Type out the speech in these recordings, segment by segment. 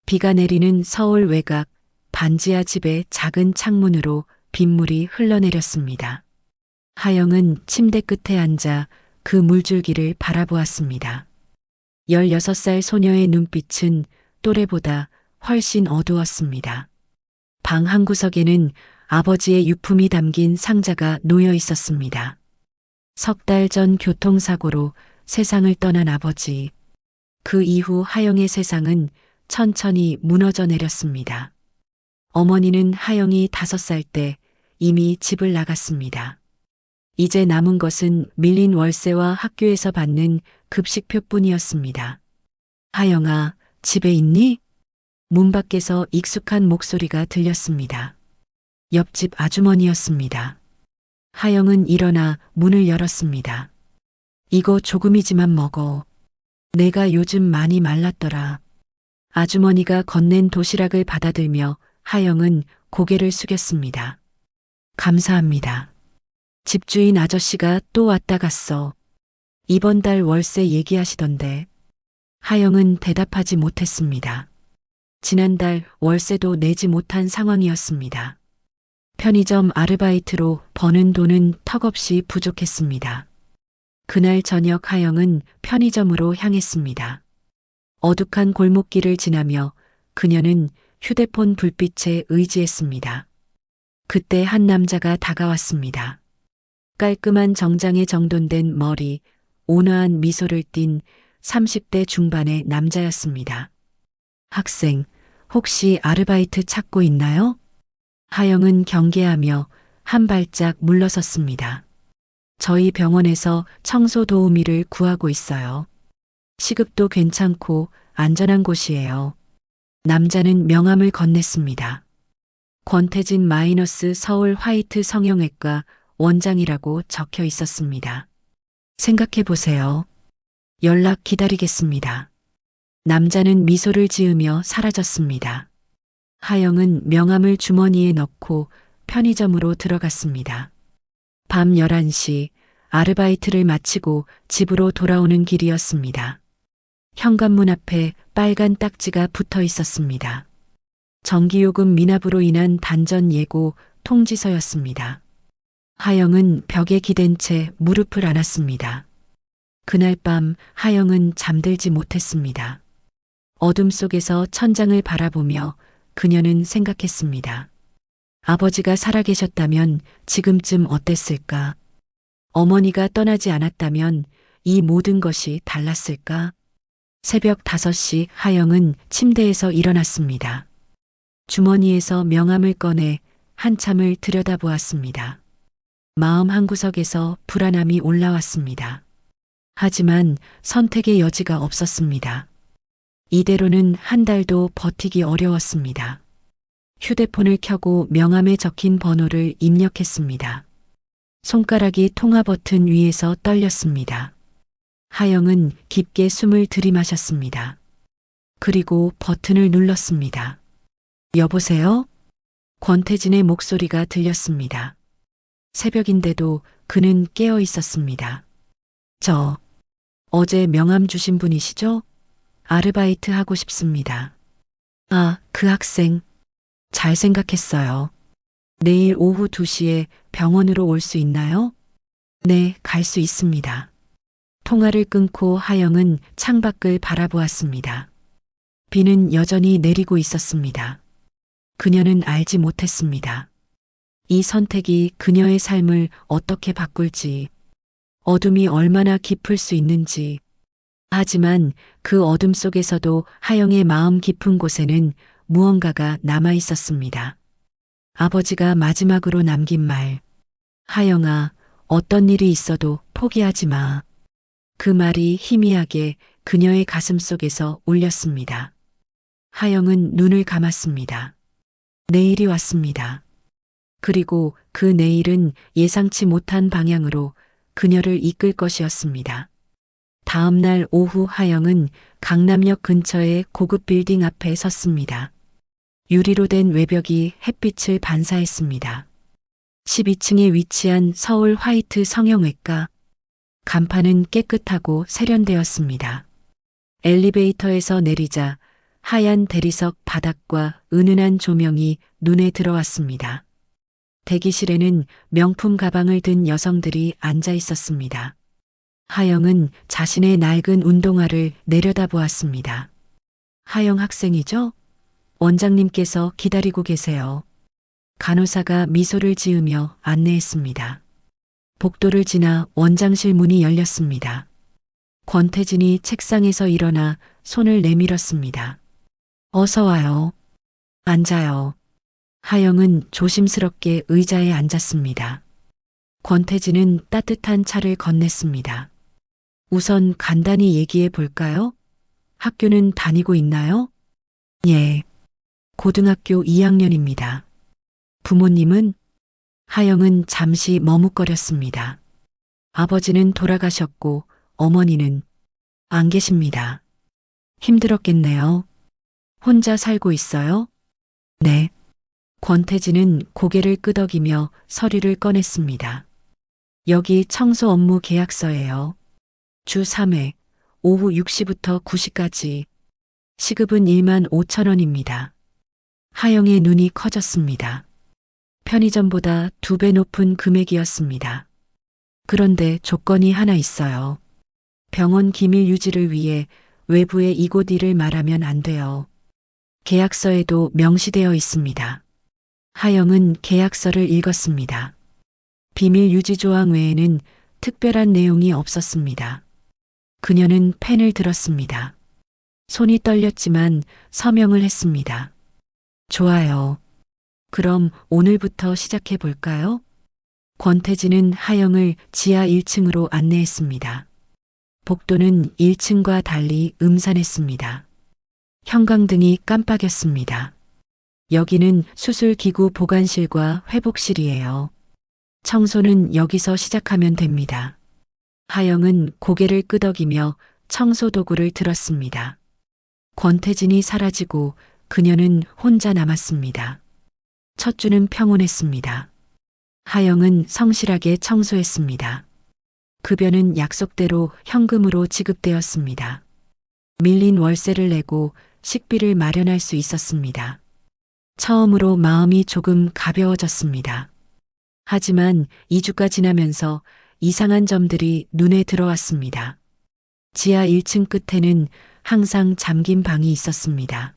비가 내리는 서울 외곽 반지하 집의 작은 창문으로 빗물이 흘러내렸습니다. 하영은 침대 끝에 앉아 그 물줄기를 바라보았습니다. 16살 소녀의 눈빛은 또래보다 훨씬 어두웠습니다. 방 한구석에는 아버지의 유품이 담긴 상자가 놓여 있었습니다. 석 달 전 교통사고로 세상을 떠난 아버지. 그 이후 하영의 세상은 천천히 무너져 내렸습니다. 어머니는 하영이 5살 때 이미 집을 나갔습니다. 이제 남은 것은 밀린 월세와 학교에서 받는 급식표뿐이었습니다. 하영아, 집에 있니? 문 밖에서 익숙한 목소리가 들렸습니다. 옆집 아주머니였습니다. 하영은 일어나 문을 열었습니다. 이거 조금이지만 먹어. 내가 요즘 많이 말랐더라. 아주머니가 건넨 도시락을 받아들며 하영은 고개를 숙였습니다. 감사합니다. 집주인 아저씨가 또 왔다 갔어. 이번 달 월세 얘기하시던데. 하영은 대답하지 못했습니다. 지난달 월세도 내지 못한 상황이었습니다. 편의점 아르바이트로 버는 돈은 턱없이 부족했습니다. 그날 저녁 하영은 편의점으로 향했습니다. 어둑한 골목길을 지나며 그녀는 휴대폰 불빛에 의지했습니다. 그때 한 남자가 다가왔습니다. 깔끔한 정장에 정돈된 머리, 온화한 미소를 띤 30대 중반의 남자였습니다. 학생, 혹시 아르바이트 찾고 있나요? 하영은 경계하며 한 발짝 물러섰습니다. 저희 병원에서 청소 도우미를 구하고 있어요. 시급도 괜찮고 안전한 곳이에요. 남자는 명함을 건넸습니다. 권태진 마이너스 서울 화이트 성형외과 원장이라고 적혀 있었습니다. 생각해 보세요. 연락 기다리겠습니다. 남자는 미소를 지으며 사라졌습니다. 하영은 명함을 주머니에 넣고 편의점으로 들어갔습니다. 밤 11시 아르바이트를 마치고 집으로 돌아오는 길이었습니다. 현관문 앞에 빨간 딱지가 붙어 있었습니다. 전기요금 미납으로 인한 단전 예고 통지서였습니다. 하영은 벽에 기댄 채 무릎을 안았습니다. 그날 밤 하영은 잠들지 못했습니다. 어둠 속에서 천장을 바라보며 그녀는 생각했습니다. 아버지가 살아계셨다면 지금쯤 어땠을까? 어머니가 떠나지 않았다면 이 모든 것이 달랐을까? 새벽 5시 하영은 침대에서 일어났습니다. 주머니에서 명함을 꺼내 한참을 들여다보았습니다. 마음 한구석에서 불안함이 올라왔습니다. 하지만 선택의 여지가 없었습니다. 이대로는 한 달도 버티기 어려웠습니다. 휴대폰을 켜고 명함에 적힌 번호를 입력했습니다. 손가락이 통화 버튼 위에서 떨렸습니다. 하영은 깊게 숨을 들이마셨습니다. 그리고 버튼을 눌렀습니다. 여보세요? 권태진의 목소리가 들렸습니다. 새벽인데도 그는 깨어 있었습니다. 어제 명함 주신 분이시죠? 아르바이트 하고 싶습니다. 아, 그 학생. 잘 생각했어요. 내일 오후 2시에 병원으로 올 수 있나요? 네, 갈 수 있습니다. 통화를 끊고 하영은 창밖을 바라보았습니다. 비는 여전히 내리고 있었습니다. 그녀는 알지 못했습니다. 이 선택이 그녀의 삶을 어떻게 바꿀지, 어둠이 얼마나 깊을 수 있는지. 하지만 그 어둠 속에서도 하영의 마음 깊은 곳에는 무언가가 남아 있었습니다. 아버지가 마지막으로 남긴 말. 하영아, 어떤 일이 있어도 포기하지 마. 그 말이 희미하게 그녀의 가슴 속에서 울렸습니다. 하영은 눈을 감았습니다. 내일이 왔습니다. 그리고 그 내일은 예상치 못한 방향으로 그녀를 이끌 것이었습니다. 다음 날 오후 하영은 강남역 근처의 고급 빌딩 앞에 섰습니다. 유리로 된 외벽이 햇빛을 반사했습니다. 12층에 위치한 서울 화이트 성형외과. 간판은 깨끗하고 세련되었습니다. 엘리베이터에서 내리자 하얀 대리석 바닥과 은은한 조명이 눈에 들어왔습니다. 대기실에는 명품 가방을 든 여성들이 앉아 있었습니다. 하영은 자신의 낡은 운동화를 내려다보았습니다. 하영 학생이죠? 원장님께서 기다리고 계세요. 간호사가 미소를 지으며 안내했습니다. 복도를 지나 원장실 문이 열렸습니다. 권태진이 책상에서 일어나 손을 내밀었습니다. 어서 와요. 앉아요. 하영은 조심스럽게 의자에 앉았습니다. 권태진은 따뜻한 차를 건넸습니다. 우선 간단히 얘기해 볼까요? 학교는 다니고 있나요? 예. 고등학교 2학년입니다. 부모님은? 하영은 잠시 머뭇거렸습니다. 아버지는 돌아가셨고 어머니는 안 계십니다. 힘들었겠네요. 혼자 살고 있어요? 네. 권태진은 고개를 끄덕이며 서류를 꺼냈습니다. 여기 청소 업무 계약서예요. 주 3회, 오후 6시부터 9시까지. 시급은 1만 5천 원입니다. 하영의 눈이 커졌습니다. 편의점보다 2배 높은 금액이었습니다. 그런데 조건이 하나 있어요. 병원 기밀 유지를 위해 외부에 이곳 일을 말하면 안 돼요. 계약서에도 명시되어 있습니다. 하영은 계약서를 읽었습니다. 비밀 유지 조항 외에는 특별한 내용이 없었습니다. 그녀는 펜을 들었습니다. 손이 떨렸지만 서명을 했습니다. 좋아요. 그럼 오늘부터 시작해 볼까요? 권태진은 하영을 지하 1층으로 안내했습니다. 복도는 1층과 달리 음산했습니다. 형광등이 깜빡였습니다. 여기는 수술기구 보관실과 회복실이에요. 청소는 여기서 시작하면 됩니다. 하영은 고개를 끄덕이며 청소 도구를 들었습니다. 권태진이 사라지고 그녀는 혼자 남았습니다. 첫 주는 평온했습니다. 하영은 성실하게 청소했습니다. 급여는 약속대로 현금으로 지급되었습니다. 밀린 월세를 내고 식비를 마련할 수 있었습니다. 처음으로 마음이 조금 가벼워졌습니다. 하지만 2주가 지나면서 이상한 점들이 눈에 들어왔습니다. 지하 1층 끝에는 항상 잠긴 방이 있었습니다.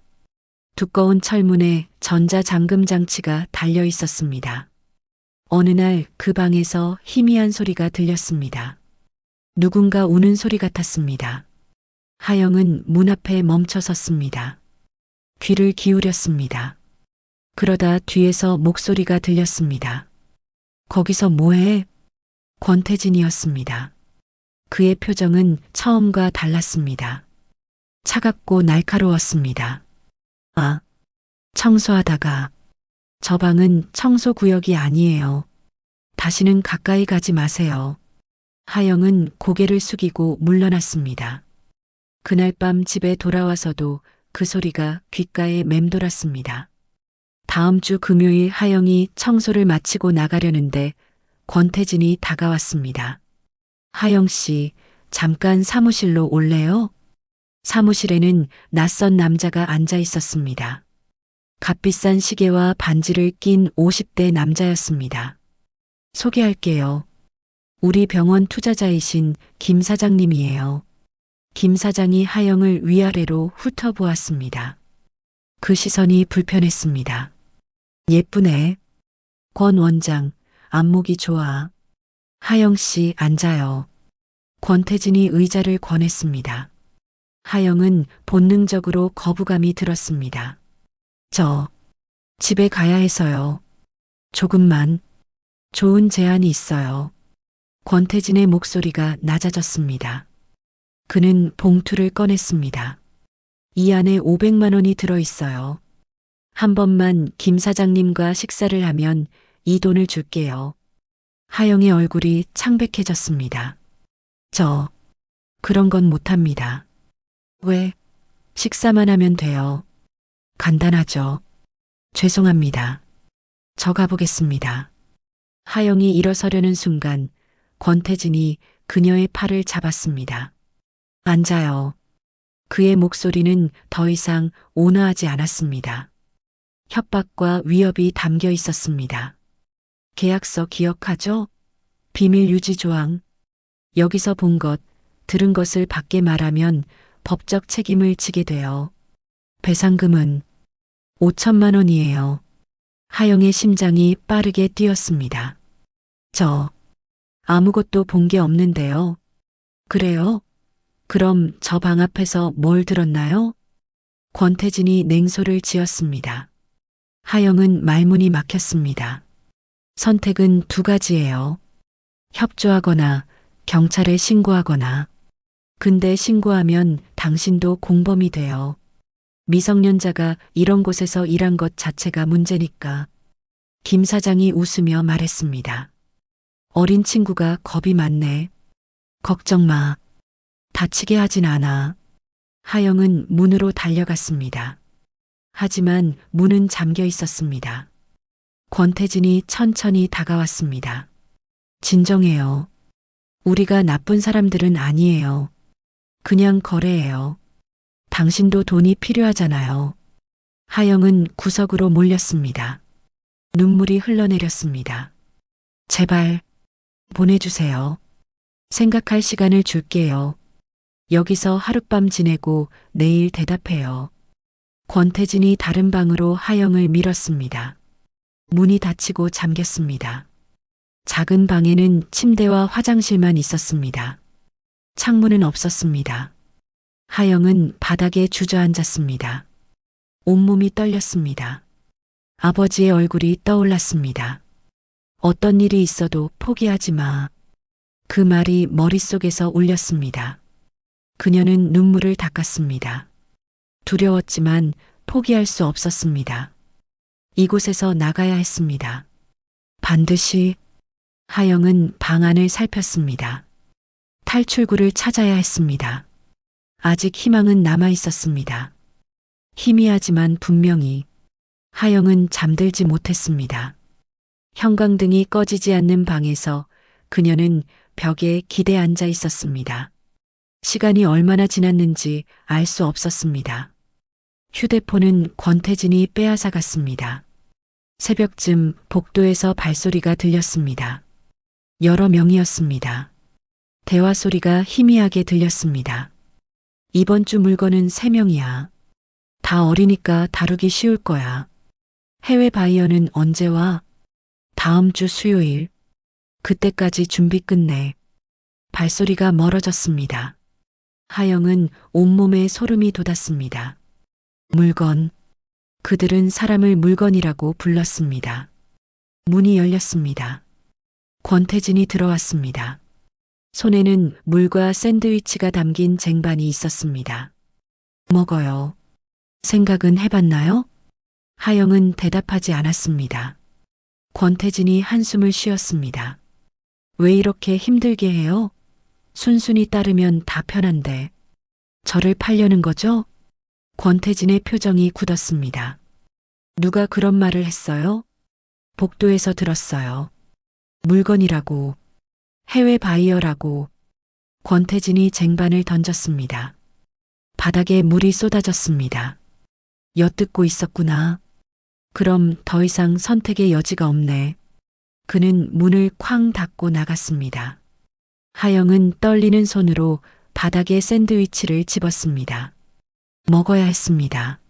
두꺼운 철문에 전자잠금 장치가 달려 있었습니다. 어느 날 그 방에서 희미한 소리가 들렸습니다. 누군가 우는 소리 같았습니다. 하영은 문 앞에 멈춰 섰습니다. 귀를 기울였습니다. 그러다 뒤에서 목소리가 들렸습니다. 거기서 뭐해? 권태진이었습니다. 그의 표정은 처음과 달랐습니다. 차갑고 날카로웠습니다. 아, 청소하다가. 저 방은 청소구역이 아니에요. 다시는 가까이 가지 마세요. 하영은 고개를 숙이고 물러났습니다. 그날 밤 집에 돌아와서도 그 소리가 귓가에 맴돌았습니다. 다음 주 금요일 하영이 청소를 마치고 나가려는데 권태진이 다가왔습니다. 하영 씨, 잠깐 사무실로 올래요? 사무실에는 낯선 남자가 앉아 있었습니다. 값비싼 시계와 반지를 낀 50대 남자였습니다. 소개할게요. 우리 병원 투자자이신 김 사장님이에요. 김 사장이 하영을 위아래로 훑어보았습니다. 그 시선이 불편했습니다. 예쁘네. 권 원장, 안목이 좋아. 하영 씨 앉아요. 권태진이 의자를 권했습니다. 하영은 본능적으로 거부감이 들었습니다. 저 집에 가야 해서요. 조금만. 좋은 제안이 있어요. 권태진의 목소리가 낮아졌습니다. 그는 봉투를 꺼냈습니다. 이 안에 500만 원이 들어있어요. 한 번만 김 사장님과 식사를 하면 이 돈을 줄게요. 하영의 얼굴이 창백해졌습니다. 저 그런 건 못합니다. 왜? 식사만 하면 돼요. 간단하죠. 죄송합니다. 저 가보겠습니다. 하영이 일어서려는 순간 권태진이 그녀의 팔을 잡았습니다. 앉아요. 그의 목소리는 더 이상 온화하지 않았습니다. 협박과 위협이 담겨 있었습니다. 계약서 기억하죠? 비밀 유지 조항. 여기서 본 것, 들은 것을 밖에 말하면 법적 책임을 지게 돼요. 배상금은 5천만 원이에요. 하영의 심장이 빠르게 뛰었습니다. 저 아무것도 본 게 없는데요. 그래요? 그럼 저 방 앞에서 뭘 들었나요? 권태진이 냉소를 지었습니다. 하영은 말문이 막혔습니다. 선택은 두 가지예요. 협조하거나 경찰에 신고하거나. 근데 신고하면 당신도 공범이 돼요. 미성년자가 이런 곳에서 일한 것 자체가 문제니까. 김 사장이 웃으며 말했습니다. 어린 친구가 겁이 많네. 걱정 마. 다치게 하진 않아. 하영은 문으로 달려갔습니다. 하지만 문은 잠겨 있었습니다. 권태진이 천천히 다가왔습니다. 진정해요. 우리가 나쁜 사람들은 아니에요. 그냥 거래해요. 당신도 돈이 필요하잖아요. 하영은 구석으로 몰렸습니다. 눈물이 흘러내렸습니다. 제발 보내주세요. 생각할 시간을 줄게요. 여기서 하룻밤 지내고 내일 대답해요. 권태진이 다른 방으로 하영을 밀었습니다. 문이 닫히고 잠겼습니다. 작은 방에는 침대와 화장실만 있었습니다. 창문은 없었습니다. 하영은 바닥에 주저앉았습니다. 온몸이 떨렸습니다. 아버지의 얼굴이 떠올랐습니다. 어떤 일이 있어도 포기하지 마. 그 말이 머릿속에서 울렸습니다. 그녀는 눈물을 닦았습니다. 두려웠지만 포기할 수 없었습니다. 이곳에서 나가야 했습니다. 반드시. 하영은 방 안을 살폈습니다. 탈출구를 찾아야 했습니다. 아직 희망은 남아 있었습니다. 희미하지만 분명히. 하영은 잠들지 못했습니다. 형광등이 꺼지지 않는 방에서 그녀는 벽에 기대 앉아 있었습니다. 시간이 얼마나 지났는지 알 수 없었습니다. 휴대폰은 권태진이 빼앗아 갔습니다. 새벽쯤 복도에서 발소리가 들렸습니다. 여러 명이었습니다. 대화 소리가 희미하게 들렸습니다. 이번 주 물건은 3명이야. 다 어리니까 다루기 쉬울 거야. 해외 바이어는 언제 와? 다음 주 수요일. 그때까지 준비 끝내. 발소리가 멀어졌습니다. 하영은 온몸에 소름이 돋았습니다. 물건. 그들은 사람을 물건이라고 불렀습니다. 문이 열렸습니다. 권태진이 들어왔습니다. 손에는 물과 샌드위치가 담긴 쟁반이 있었습니다. 먹어요. 생각은 해봤나요? 하영은 대답하지 않았습니다. 권태진이 한숨을 쉬었습니다. 왜 이렇게 힘들게 해요? 순순히 따르면 다 편한데. 저를 팔려는 거죠? 권태진의 표정이 굳었습니다. 누가 그런 말을 했어요? 복도에서 들었어요. 물건이라고. 해외 바이어라고. 권태진이 쟁반을 던졌습니다. 바닥에 물이 쏟아졌습니다. 엿듣고 있었구나. 그럼 더 이상 선택의 여지가 없네. 그는 문을 쾅 닫고 나갔습니다. 하영은 떨리는 손으로 바닥에 샌드위치를 집었습니다. 먹어야 했습니다.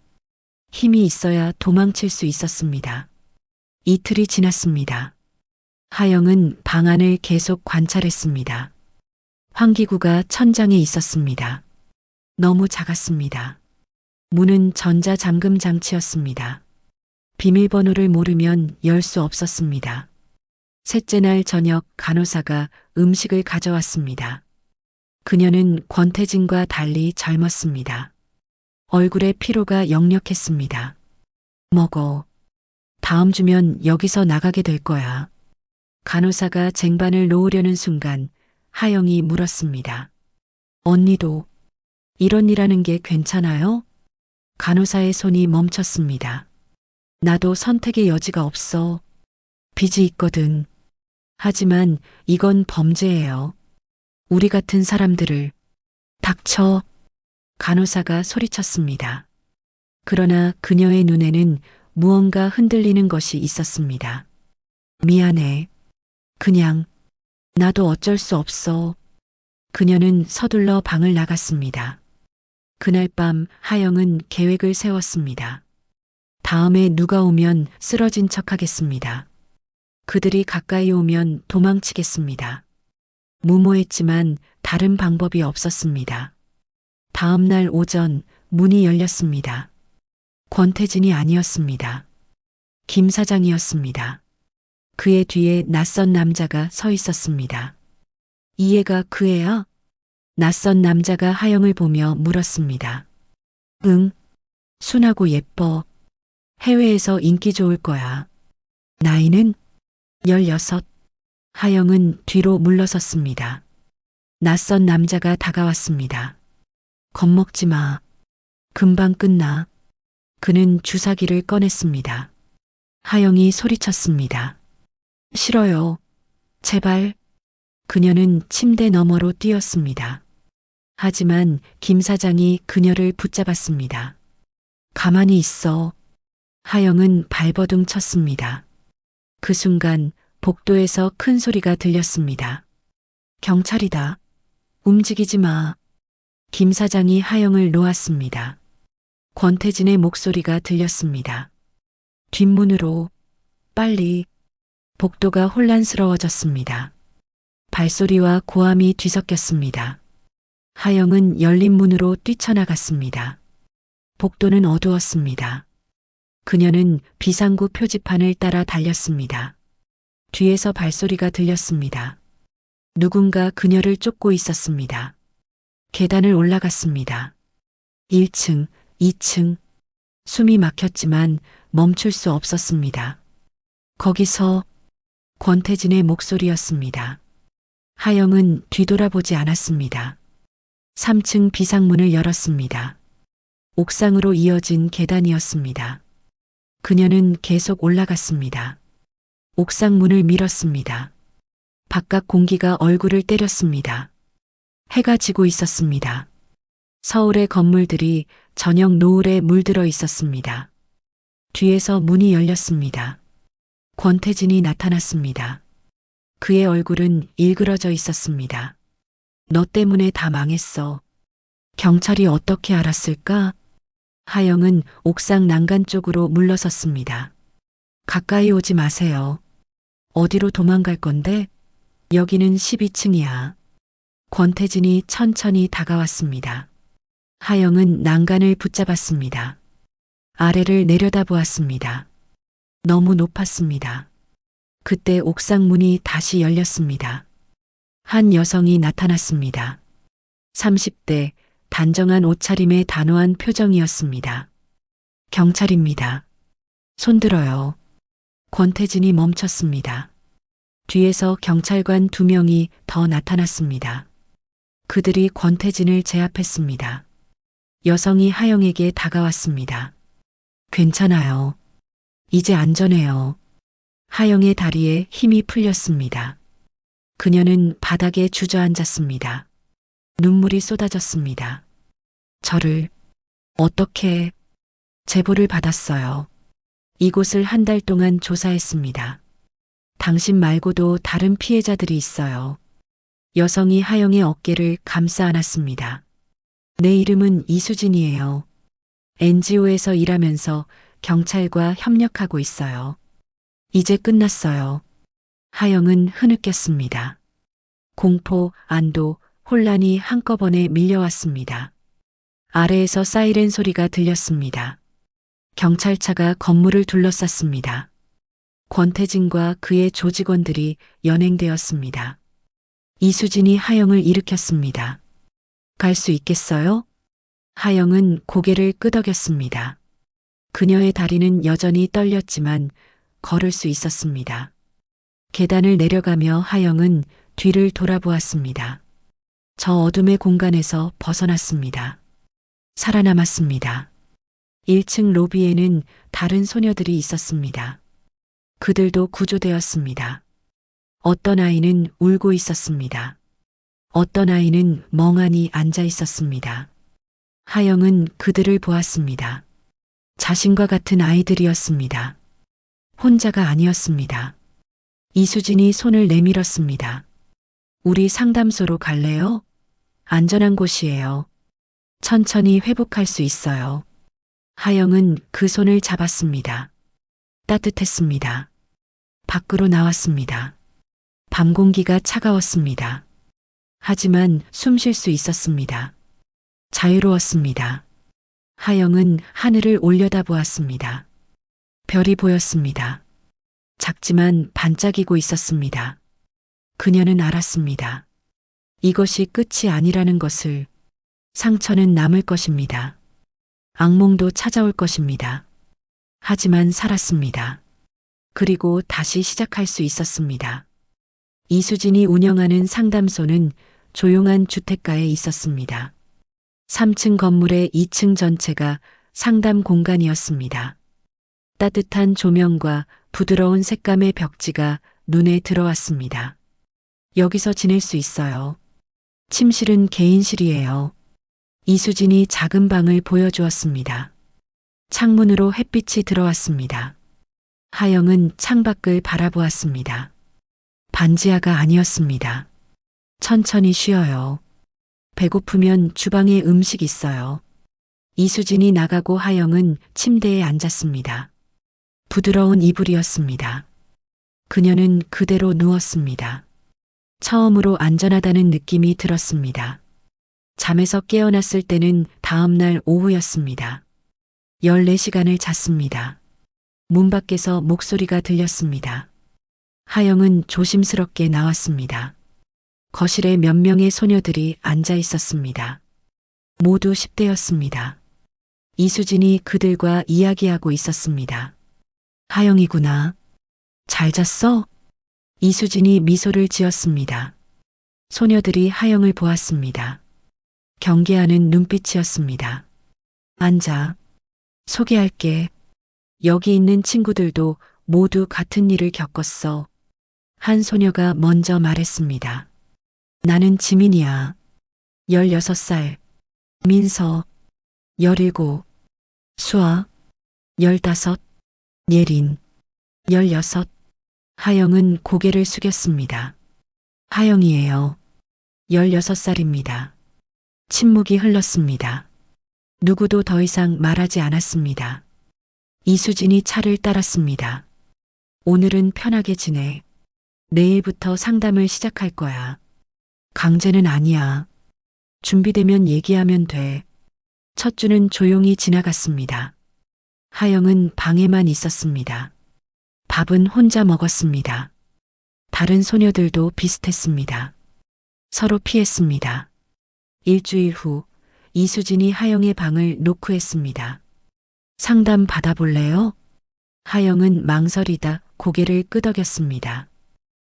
힘이 있어야 도망칠 수 있었습니다. 이틀이 지났습니다. 하영은 방 안을 계속 관찰했습니다. 환기구가 천장에 있었습니다. 너무 작았습니다. 문은 전자잠금 장치였습니다. 비밀번호를 모르면 열 수 없었습니다. 셋째 날 저녁 간호사가 음식을 가져왔습니다. 그녀는 권태진과 달리 젊었습니다. 얼굴에 피로가 역력했습니다. 먹어. 다음 주면 여기서 나가게 될 거야. 간호사가 쟁반을 놓으려는 순간 하영이 물었습니다. 언니도 이런 일 하는 게 괜찮아요? 간호사의 손이 멈췄습니다. 나도 선택의 여지가 없어. 빚이 있거든. 하지만 이건 범죄예요. 우리 같은 사람들을. 닥쳐. 간호사가 소리쳤습니다. 그러나 그녀의 눈에는 무언가 흔들리는 것이 있었습니다. 미안해. 그냥 나도 어쩔 수 없어. 그녀는 서둘러 방을 나갔습니다. 그날 밤 하영은 계획을 세웠습니다. 다음에 누가 오면 쓰러진 척 하겠습니다. 그들이 가까이 오면 도망치겠습니다. 무모했지만 다른 방법이 없었습니다. 다음 날 오전 문이 열렸습니다. 권태진이 아니었습니다. 김 사장이었습니다. 그의 뒤에 낯선 남자가 서 있었습니다. 이 애가 그 애야? 낯선 남자가 하영을 보며 물었습니다. 응, 순하고 예뻐. 해외에서 인기 좋을 거야. 나이는 16. 하영은 뒤로 물러섰습니다. 낯선 남자가 다가왔습니다. 겁먹지 마. 금방 끝나. 그는 주사기를 꺼냈습니다. 하영이 소리쳤습니다. 싫어요. 제발. 그녀는 침대 너머로 뛰었습니다. 하지만 김 사장이 그녀를 붙잡았습니다. 가만히 있어. 하영은 발버둥 쳤습니다. 그 순간 복도에서 큰 소리가 들렸습니다. 경찰이다. 움직이지 마. 김 사장이 하영을 놓았습니다. 권태진의 목소리가 들렸습니다. 뒷문으로. 빨리. 복도가 혼란스러워졌습니다. 발소리와 고함이 뒤섞였습니다. 하영은 열린 문으로 뛰쳐나갔습니다. 복도는 어두웠습니다. 그녀는 비상구 표지판을 따라 달렸습니다. 뒤에서 발소리가 들렸습니다. 누군가 그녀를 쫓고 있었습니다. 계단을 올라갔습니다. 1층, 2층. 숨이 막혔지만 멈출 수 없었습니다. 거기서 권태진의 목소리였습니다. 하영은 뒤돌아보지 않았습니다. 3층 비상문을 열었습니다. 옥상으로 이어진 계단이었습니다. 그녀는 계속 올라갔습니다. 옥상 문을 밀었습니다. 바깥 공기가 얼굴을 때렸습니다. 해가 지고 있었습니다. 서울의 건물들이 저녁 노을에 물들어 있었습니다. 뒤에서 문이 열렸습니다. 권태진이 나타났습니다. 그의 얼굴은 일그러져 있었습니다. 너 때문에 다 망했어. 경찰이 어떻게 알았을까? 하영은 옥상 난간 쪽으로 물러섰습니다. 가까이 오지 마세요. 어디로 도망갈 건데? 여기는 12층이야. 권태진이 천천히 다가왔습니다. 하영은 난간을 붙잡았습니다. 아래를 내려다보았습니다. 너무 높았습니다. 그때 옥상 문이 다시 열렸습니다. 한 여성이 나타났습니다. 30대, 단정한 옷차림의 단호한 표정이었습니다. 경찰입니다. 손들어요. 권태진이 멈췄습니다. 뒤에서 경찰관 2명이 더 나타났습니다. 그들이 권태진을 제압했습니다. 여성이 하영에게 다가왔습니다. 괜찮아요. 이제 안전해요. 하영의 다리에 힘이 풀렸습니다. 그녀는 바닥에 주저앉았습니다. 눈물이 쏟아졌습니다. 저를 어떻게 제보를 받았어요. 이곳을 한 달 동안 조사했습니다. 당신 말고도 다른 피해자들이 있어요. 여성이 하영의 어깨를 감싸 안았습니다. 내 이름은 이수진이에요. NGO에서 일하면서 경찰과 협력하고 있어요. 이제 끝났어요. 하영은 흐느꼈습니다. 공포, 안도, 혼란이 한꺼번에 밀려왔습니다. 아래에서 사이렌 소리가 들렸습니다. 경찰차가 건물을 둘러쌌습니다. 권태진과 그의 조직원들이 연행되었습니다. 이수진이 하영을 일으켰습니다. 갈 수 있겠어요? 하영은 고개를 끄덕였습니다. 그녀의 다리는 여전히 떨렸지만 걸을 수 있었습니다. 계단을 내려가며 하영은 뒤를 돌아보았습니다. 저 어둠의 공간에서 벗어났습니다. 살아남았습니다. 1층 로비에는 다른 소녀들이 있었습니다. 그들도 구조되었습니다. 어떤 아이는 울고 있었습니다. 어떤 아이는 멍하니 앉아 있었습니다. 하영은 그들을 보았습니다. 자신과 같은 아이들이었습니다. 혼자가 아니었습니다. 이수진이 손을 내밀었습니다. 우리 상담소로 갈래요? 안전한 곳이에요. 천천히 회복할 수 있어요. 하영은 그 손을 잡았습니다. 따뜻했습니다. 밖으로 나왔습니다. 밤 공기가 차가웠습니다. 하지만 숨 쉴 수 있었습니다. 자유로웠습니다. 하영은 하늘을 올려다보았습니다. 별이 보였습니다. 작지만 반짝이고 있었습니다. 그녀는 알았습니다. 이것이 끝이 아니라는 것을. 상처는 남을 것입니다. 악몽도 찾아올 것입니다. 하지만 살았습니다. 그리고 다시 시작할 수 있었습니다. 이수진이 운영하는 상담소는 조용한 주택가에 있었습니다. 3층 건물의 2층 전체가 상담 공간이었습니다. 따뜻한 조명과 부드러운 색감의 벽지가 눈에 들어왔습니다. 여기서 지낼 수 있어요. 침실은 개인실이에요. 이수진이 작은 방을 보여주었습니다. 창문으로 햇빛이 들어왔습니다. 하영은 창밖을 바라보았습니다. 반지하가 아니었습니다. 천천히 쉬어요. 배고프면 주방에 음식 있어요. 이수진이 나가고 하영은 침대에 앉았습니다. 부드러운 이불이었습니다. 그녀는 그대로 누웠습니다. 처음으로 안전하다는 느낌이 들었습니다. 잠에서 깨어났을 때는 다음 날 오후였습니다. 14시간을 잤습니다. 문 밖에서 목소리가 들렸습니다. 하영은 조심스럽게 나왔습니다. 거실에 몇 명의 소녀들이 앉아 있었습니다. 모두 10대였습니다. 이수진이 그들과 이야기하고 있었습니다. 하영이구나. 잘 잤어? 이수진이 미소를 지었습니다. 소녀들이 하영을 보았습니다. 경계하는 눈빛이었습니다. 앉아. 소개할게. 여기 있는 친구들도 모두 같은 일을 겪었어. 한 소녀가 먼저 말했습니다. 나는 지민이야. 16살. 민서. 17. 수아. 15. 예린. 16. 하영은 고개를 숙였습니다. 하영이에요. 16살입니다. 침묵이 흘렀습니다. 누구도 더 이상 말하지 않았습니다. 이수진이 차를 따랐습니다. 오늘은 편하게 지내. 내일부터 상담을 시작할 거야. 강제는 아니야. 준비되면 얘기하면 돼. 첫 주는 조용히 지나갔습니다. 하영은 방에만 있었습니다. 밥은 혼자 먹었습니다. 다른 소녀들도 비슷했습니다. 서로 피했습니다. 일주일 후 이수진이 하영의 방을 노크했습니다. 상담 받아볼래요? 하영은 망설이다 고개를 끄덕였습니다.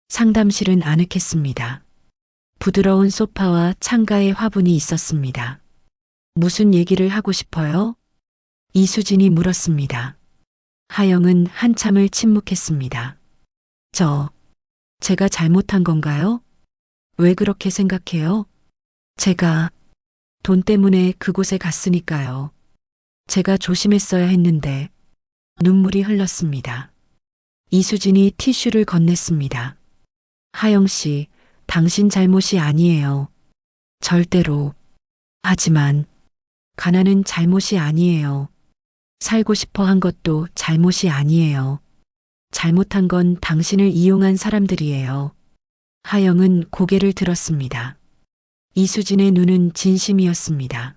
상담실은 아늑했습니다. 부드러운 소파와 창가에 화분이 있었습니다. 무슨 얘기를 하고 싶어요? 이수진이 물었습니다. 하영은 한참을 침묵했습니다. 제가 잘못한 건가요? 왜 그렇게 생각해요? 제가 돈 때문에 그곳에 갔으니까요. 제가 조심했어야 했는데. 눈물이 흘렀습니다. 이수진이 티슈를 건넸습니다. 하영 씨, 당신 잘못이 아니에요. 절대로. 하지만 가난은 잘못이 아니에요. 살고 싶어 한 것도 잘못이 아니에요. 잘못한 건 당신을 이용한 사람들이에요. 하영은 고개를 들었습니다. 이수진의 눈은 진심이었습니다.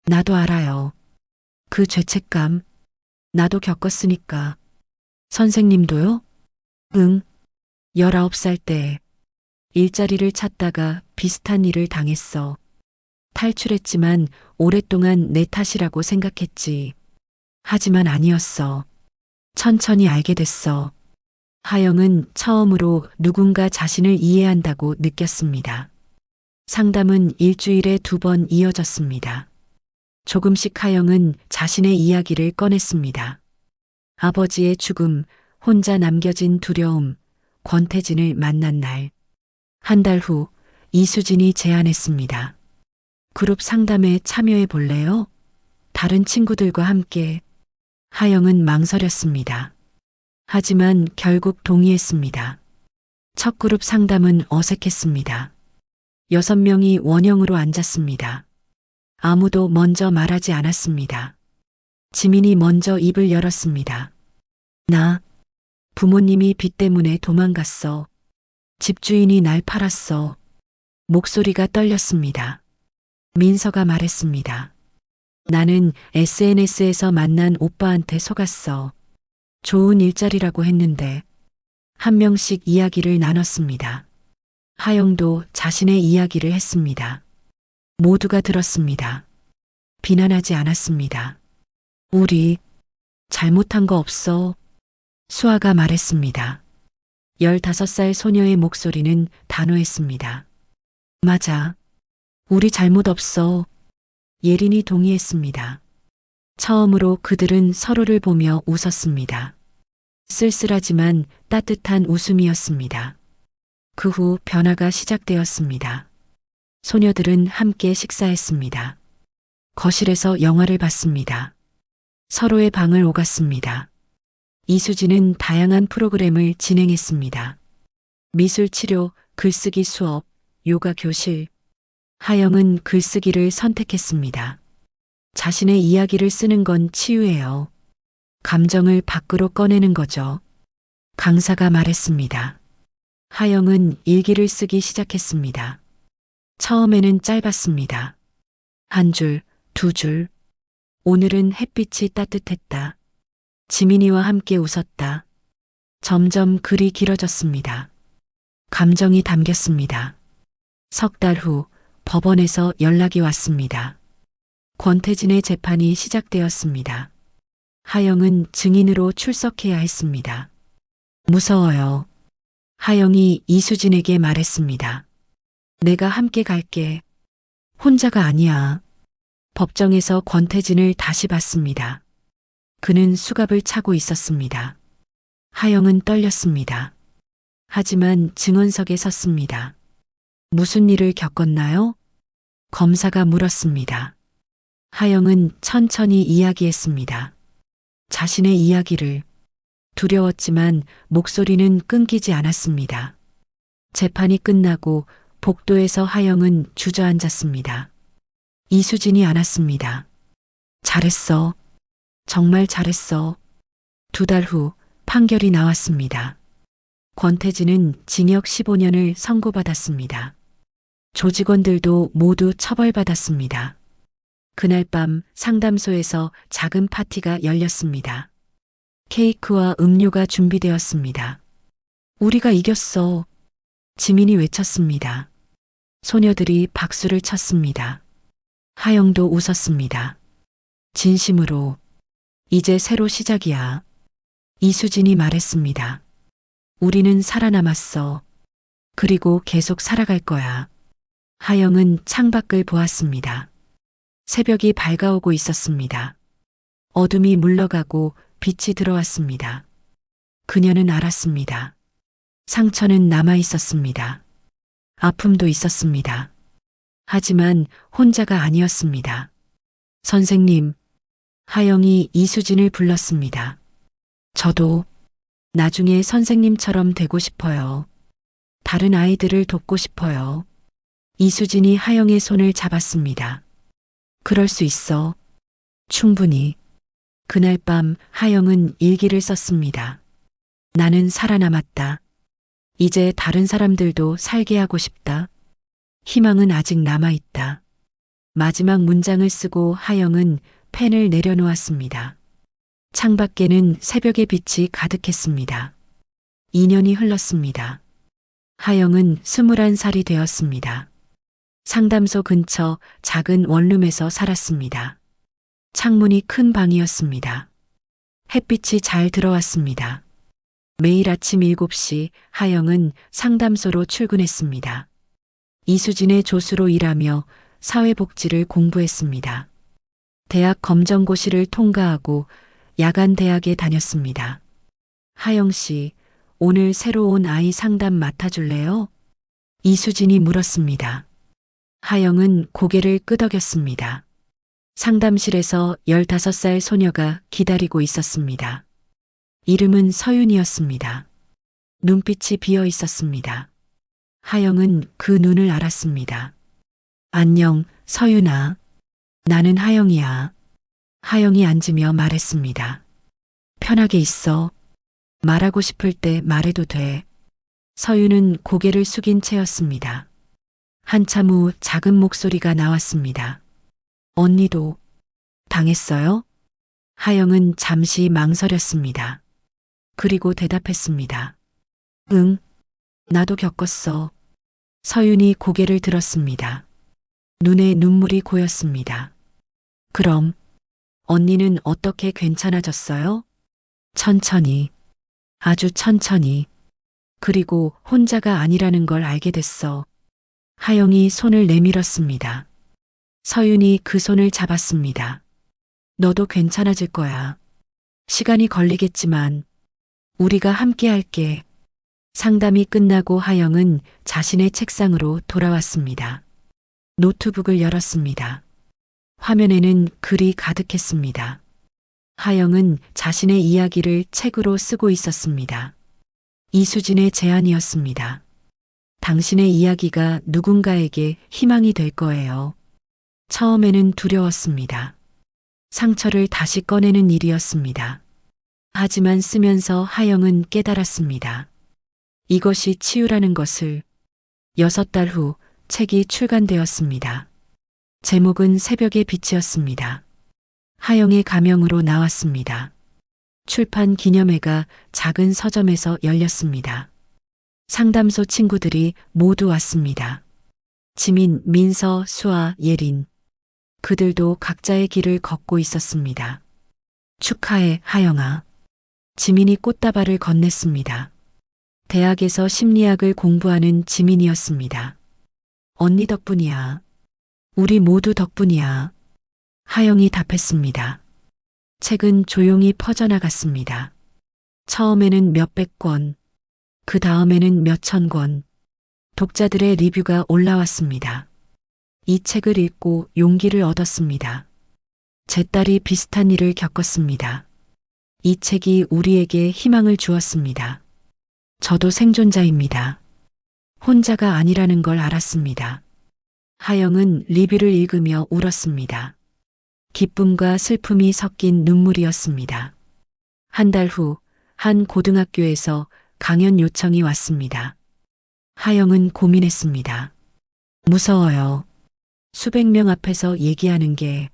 나도 알아요. 그 죄책감, 나도 겪었으니까. 선생님도요? 응. 19살 때 일자리를 찾다가 비슷한 일을 당했어. 탈출했지만 오랫동안 내 탓이라고 생각했지. 하지만 아니었어. 천천히 알게 됐어. 하영은 처음으로 누군가 자신을 이해한다고 느꼈습니다. 상담은 일주일에 2번 이어졌습니다. 조금씩 하영은 자신의 이야기를 꺼냈습니다. 아버지의 죽음, 혼자 남겨진 두려움, 권태진을 만난 날. 한 달 후 이수진이 제안했습니다. 그룹 상담에 참여해 볼래요? 다른 친구들과 함께. 하영은 망설였습니다. 하지만 결국 동의했습니다. 첫 그룹 상담은 어색했습니다. 6명이 원형으로 앉았습니다. 아무도 먼저 말하지 않았습니다. 지민이 먼저 입을 열었습니다. 나, 부모님이 빚 때문에 도망갔어. 집주인이 날 팔았어. 목소리가 떨렸습니다. 민서가 말했습니다. 나는 SNS에서 만난 오빠한테 속았어. 좋은 일자리라고 했는데. 한 명씩 이야기를 나눴습니다. 하영도 자신의 이야기를 했습니다. 모두가 들었습니다. 비난하지 않았습니다. 우리 잘못한 거 없어. 수아가 말했습니다. 15살 소녀의 목소리는 단호했습니다. 맞아. 우리 잘못 없어. 예린이 동의했습니다. 처음으로 그들은 서로를 보며 웃었습니다. 쓸쓸하지만 따뜻한 웃음이었습니다. 그 후 변화가 시작되었습니다. 소녀들은 함께 식사했습니다. 거실에서 영화를 봤습니다. 서로의 방을 오갔습니다. 이수진은 다양한 프로그램을 진행했습니다. 미술 치료, 글쓰기 수업, 요가 교실. 하영은 글쓰기를 선택했습니다. 자신의 이야기를 쓰는 건 치유예요. 감정을 밖으로 꺼내는 거죠. 강사가 말했습니다. 하영은 일기를 쓰기 시작했습니다. 처음에는 짧았습니다. 한 줄, 두 줄. 오늘은 햇빛이 따뜻했다. 지민이와 함께 웃었다. 점점 글이 길어졌습니다. 감정이 담겼습니다. 석 달 후 법원에서 연락이 왔습니다. 권태진의 재판이 시작되었습니다. 하영은 증인으로 출석해야 했습니다. 무서워요. 하영이 이수진에게 말했습니다. 내가 함께 갈게. 혼자가 아니야. 법정에서 권태진을 다시 봤습니다. 그는 수갑을 차고 있었습니다. 하영은 떨렸습니다. 하지만 증언석에 섰습니다. 무슨 일을 겪었나요? 검사가 물었습니다. 하영은 천천히 이야기했습니다. 자신의 이야기를. 두려웠지만 목소리는 끊기지 않았습니다. 재판이 끝나고 복도에서 하영은 주저앉았습니다. 이수진이 안았습니다. 잘했어. 정말 잘했어. 2달 후 판결이 나왔습니다. 권태진은 징역 15년을 선고받았습니다. 조직원들도 모두 처벌받았습니다. 그날 밤 상담소에서 작은 파티가 열렸습니다. 케이크와 음료가 준비되었습니다. 우리가 이겼어. 지민이 외쳤습니다. 소녀들이 박수를 쳤습니다. 하영도 웃었습니다. 진심으로. 이제 새로 시작이야. 이수진이 말했습니다. 우리는 살아남았어. 그리고 계속 살아갈 거야. 하영은 창밖을 보았습니다. 새벽이 밝아오고 있었습니다. 어둠이 물러가고 빛이 들어왔습니다. 그녀는 알았습니다. 상처는 남아 있었습니다. 아픔도 있었습니다. 하지만 혼자가 아니었습니다. 선생님, 하영이 이수진을 불렀습니다. 저도 나중에 선생님처럼 되고 싶어요. 다른 아이들을 돕고 싶어요. 이수진이 하영의 손을 잡았습니다. 그럴 수 있어. 충분히. 그날 밤 하영은 일기를 썼습니다. 나는 살아남았다. 이제 다른 사람들도 살게 하고 싶다. 희망은 아직 남아있다. 마지막 문장을 쓰고 하영은 펜을 내려놓았습니다. 창밖에는 새벽의 빛이 가득했습니다. 2년이 흘렀습니다. 하영은 21살이 되었습니다. 상담소 근처 작은 원룸에서 살았습니다. 창문이 큰 방이었습니다. 햇빛이 잘 들어왔습니다. 매일 아침 7시 하영은 상담소로 출근했습니다. 이수진의 조수로 일하며 사회복지를 공부했습니다. 대학 검정고시를 통과하고 야간 대학에 다녔습니다. 하영 씨, 오늘 새로 온 아이 상담 맡아줄래요? 이수진이 물었습니다. 하영은 고개를 끄덕였습니다. 상담실에서 15살 소녀가 기다리고 있었습니다. 이름은 서윤이었습니다. 눈빛이 비어 있었습니다. 하영은 그 눈을 알았습니다. 안녕, 서윤아. 나는 하영이야. 하영이 앉으며 말했습니다. 편하게 있어. 말하고 싶을 때 말해도 돼. 서윤은 고개를 숙인 채였습니다. 한참 후 작은 목소리가 나왔습니다. 언니도 당했어요? 하영은 잠시 망설였습니다. 그리고 대답했습니다. 응, 나도 겪었어. 서윤이 고개를 들었습니다. 눈에 눈물이 고였습니다. 그럼 언니는 어떻게 괜찮아졌어요? 천천히, 아주 천천히. 그리고 혼자가 아니라는 걸 알게 됐어. 하영이 손을 내밀었습니다. 서윤이 그 손을 잡았습니다. 너도 괜찮아질 거야. 시간이 걸리겠지만 우리가 함께 할게. 상담이 끝나고 하영은 자신의 책상으로 돌아왔습니다. 노트북을 열었습니다. 화면에는 글이 가득했습니다. 하영은 자신의 이야기를 책으로 쓰고 있었습니다. 이수진의 제안이었습니다. 당신의 이야기가 누군가에게 희망이 될 거예요. 처음에는 두려웠습니다. 상처를 다시 꺼내는 일이었습니다. 하지만 쓰면서 하영은 깨달았습니다. 이것이 치유라는 것을. 6달 후 책이 출간되었습니다. 제목은 새벽의 빛이었습니다. 하영의 가명으로 나왔습니다. 출판 기념회가 작은 서점에서 열렸습니다. 상담소 친구들이 모두 왔습니다. 지민, 민서, 수아, 예린. 그들도 각자의 길을 걷고 있었습니다. 축하해, 하영아. 지민이 꽃다발을 건넸습니다. 대학에서 심리학을 공부하는 지민이었습니다. 언니 덕분이야. 우리 모두 덕분이야. 하영이 답했습니다. 책은 조용히 퍼져나갔습니다. 처음에는 몇백 권, 그 다음에는 몇천 권. 독자들의 리뷰가 올라왔습니다. 이 책을 읽고 용기를 얻었습니다. 제 딸이 비슷한 일을 겪었습니다. 이 책이 우리에게 희망을 주었습니다. 저도 생존자입니다. 혼자가 아니라는 걸 알았습니다. 하영은 리뷰를 읽으며 울었습니다. 기쁨과 슬픔이 섞인 눈물이었습니다. 한 달 후, 한 고등학교에서 강연 요청이 왔습니다. 하영은 고민했습니다. 무서워요. 수백 명 앞에서 얘기하는 게.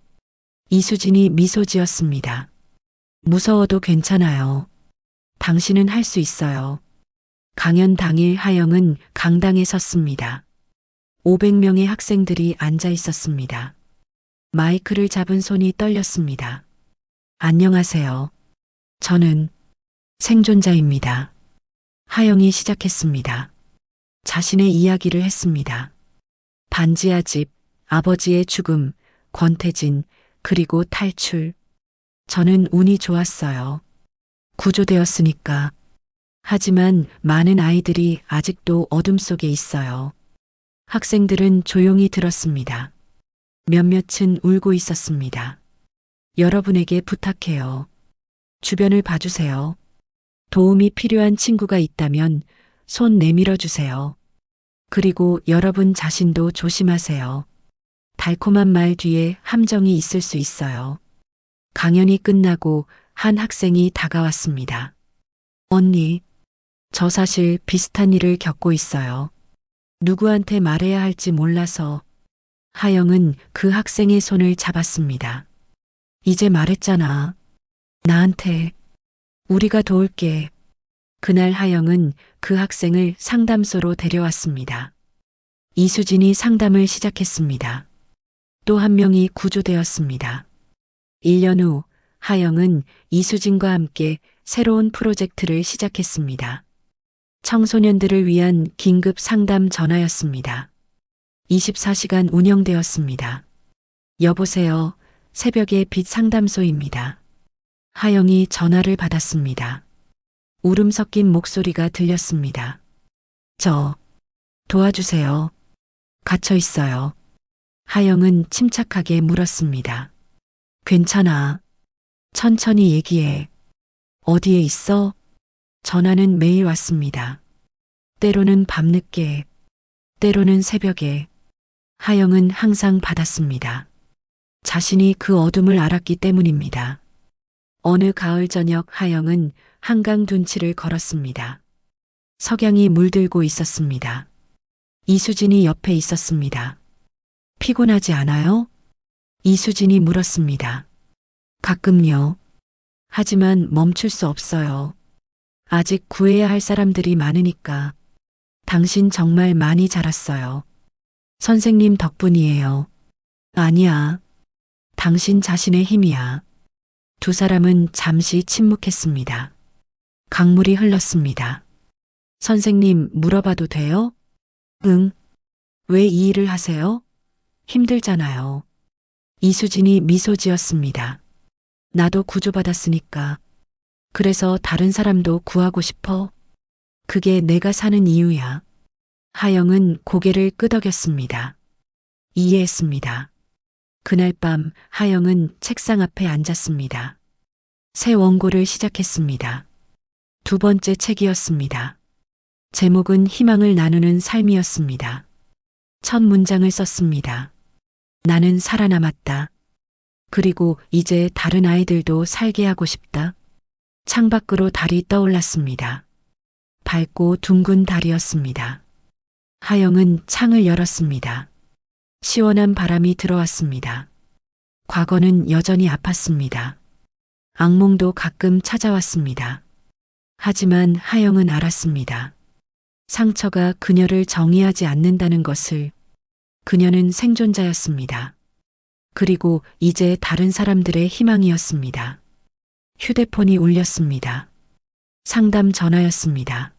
이수진이 미소 지었습니다. 무서워도 괜찮아요. 당신은 할 수 있어요. 강연 당일 하영은 강당에 섰습니다. 500명의 학생들이 앉아 있었습니다. 마이크를 잡은 손이 떨렸습니다. 안녕하세요. 저는 생존자입니다. 하영이 시작했습니다. 자신의 이야기를 했습니다. 반지하 집, 아버지의 죽음, 권태진, 그리고 탈출. 저는 운이 좋았어요. 구조되었으니까. 하지만 많은 아이들이 아직도 어둠 속에 있어요. 학생들은 조용히 들었습니다. 몇몇은 울고 있었습니다. 여러분에게 부탁해요. 주변을 봐주세요. 도움이 필요한 친구가 있다면 손 내밀어 주세요. 그리고 여러분 자신도 조심하세요. 달콤한 말 뒤에 함정이 있을 수 있어요. 강연이 끝나고 한 학생이 다가왔습니다. 언니, 저 사실 비슷한 일을 겪고 있어요. 누구한테 말해야 할지 몰라서. 하영은 그 학생의 손을 잡았습니다. 이제 말했잖아. 나한테. 우리가 도울게. 그날 하영은 그 학생을 상담소로 데려왔습니다. 이수진이 상담을 시작했습니다. 또 한 명이 구조되었습니다. 1년 후 하영은 이수진과 함께 새로운 프로젝트를 시작했습니다. 청소년들을 위한 긴급 상담 전화였습니다. 24시간 운영되었습니다. 여보세요. 새벽의 빛 상담소입니다. 하영이 전화를 받았습니다. 울음 섞인 목소리가 들렸습니다. 저 도와주세요. 갇혀 있어요. 하영은 침착하게 물었습니다. 괜찮아. 천천히 얘기해. 어디에 있어? 전화는 매일 왔습니다. 때로는 밤늦게, 때로는 새벽에. 하영은 항상 받았습니다. 자신이 그 어둠을 알았기 때문입니다. 어느 가을 저녁 하영은 한강 둔치를 걸었습니다. 석양이 물들고 있었습니다. 이수진이 옆에 있었습니다. 피곤하지 않아요? 이수진이 물었습니다. 가끔요. 하지만 멈출 수 없어요. 아직 구해야 할 사람들이 많으니까. 당신 정말 많이 자랐어요. 선생님 덕분이에요. 아니야. 당신 자신의 힘이야. 두 사람은 잠시 침묵했습니다. 강물이 흘렀습니다. 선생님, 물어봐도 돼요? 응. 왜 이 일을 하세요? 힘들잖아요. 이수진이 미소 지었습니다. 나도 구조받았으니까. 그래서 다른 사람도 구하고 싶어. 그게 내가 사는 이유야. 하영은 고개를 끄덕였습니다. 이해했습니다. 그날 밤 하영은 책상 앞에 앉았습니다. 새 원고를 시작했습니다. 두 번째 책이었습니다. 제목은 희망을 나누는 삶이었습니다. 첫 문장을 썼습니다. 나는 살아남았다. 그리고 이제 다른 아이들도 살게 하고 싶다. 창밖으로 달이 떠올랐습니다. 밝고 둥근 달이었습니다. 하영은 창을 열었습니다. 시원한 바람이 들어왔습니다. 과거는 여전히 아팠습니다. 악몽도 가끔 찾아왔습니다. 하지만 하영은 알았습니다. 상처가 그녀를 정의하지 않는다는 것을. 그녀는 생존자였습니다. 그리고 이제 다른 사람들의 희망이었습니다. 휴대폰이 울렸습니다. 상담 전화였습니다.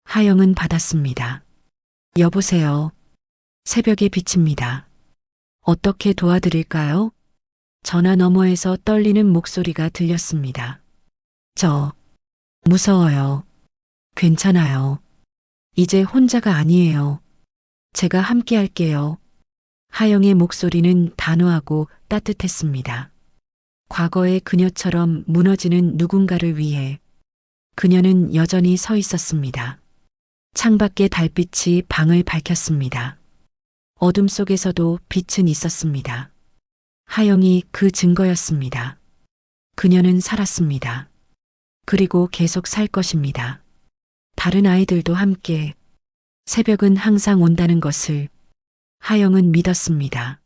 하영은 받았습니다. 여보세요. 새벽의 빛입니다. 어떻게 도와드릴까요? 전화 너머에서 떨리는 목소리가 들렸습니다. 저, 무서워요. 괜찮아요. 이제 혼자가 아니에요. 제가 함께 할게요. 하영의 목소리는 단호하고 따뜻했습니다. 과거의 그녀처럼 무너지는 누군가를 위해 그녀는 여전히 서 있었습니다. 창밖의 달빛이 방을 밝혔습니다. 어둠 속에서도 빛은 있었습니다. 하영이 그 증거였습니다. 그녀는 살았습니다. 그리고 계속 살 것입니다. 다른 아이들도 함께. 새벽은 항상 온다는 것을 하영은 믿었습니다.